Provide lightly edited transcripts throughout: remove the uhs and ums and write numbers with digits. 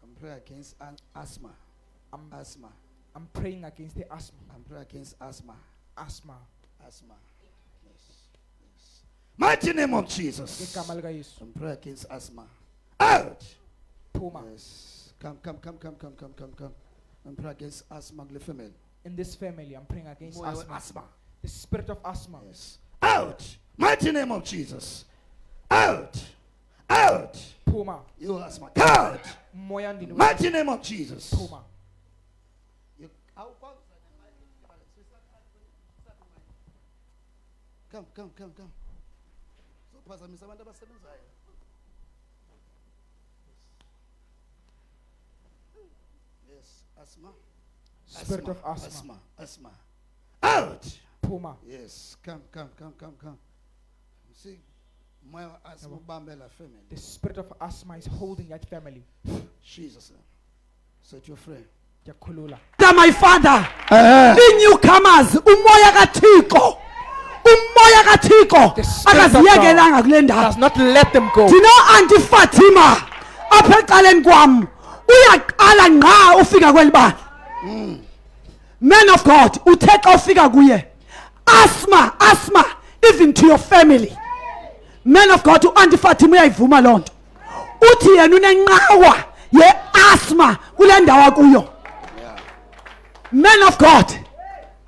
I'm praying against asthma. Asthma. I'm praying against the asthma. I'm praying against asthma. Asthma. Asthma. Yes. Yes. Mighty name of Jesus. Ngegama lika Yesu. I'm praying against asthma. Out. Phuma. Yes. Come. I'm praying against asthma in the family. In this family, I'm praying against Moya asthma. asthma. The spirit of asthma. Yes. Out. Mighty name of Jesus. Out. Out. Phuma. You asthma. Out. Moya ndini. Mighty name of Jesus. Phuma. Come. So phazamisa abantu abasebenzayo. Yes, asthma. Spirit of asthma. Asthma. Out. Phuma. Yes, come. See, my asthma bambela family. The spirit of asthma is holding that family. Jesus. Set your free. Yakhulula. My father, the newcomers, umoya kaThixo. Umoya kaThixo akaziyekelanga kule ndawo. Does not let them go. Dino Auntie Fatima apha eqaleni kwam uyaqala ngqa ufika kwelibani. Man of God, uthe xa ufika kuye. Asthma, even to your family. Man of God, Auntie Fatima uyayivuma lonto. Uthi yena unenqawa ye asthma kule ndawo kuyo. Man of God,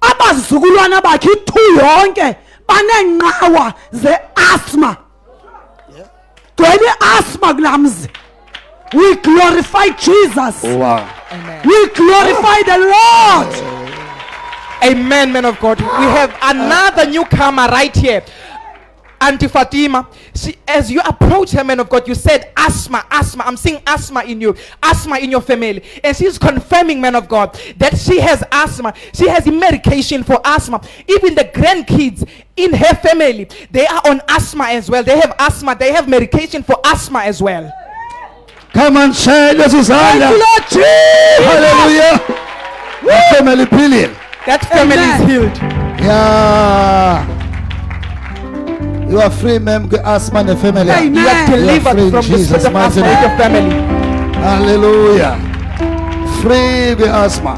abazukulwana bakhe ithu yonke banenqawa ze asthma. Gcwele asthma kulamzi. We glorify Jesus. Wow. Amen. We glorify the Lord. Amen, man of God. We have another newcomer right here. Auntie Fatima, as you approach her, man of God, you said asthma. I'm seeing asthma in you, asthma in your family. And she's confirming, man of God, that she has asthma. She has medication for asthma. Even the grandkids in her family, they are on asthma as well. They have asthma. They have medication for asthma as well. Come on, share this is hallelujah. Family billion. That family is healed. Yeah. You are free, ma'am. Asthma in the family. Amen. You are delivered from the spirit of asthma in your family. Hallelujah. Free the asthma.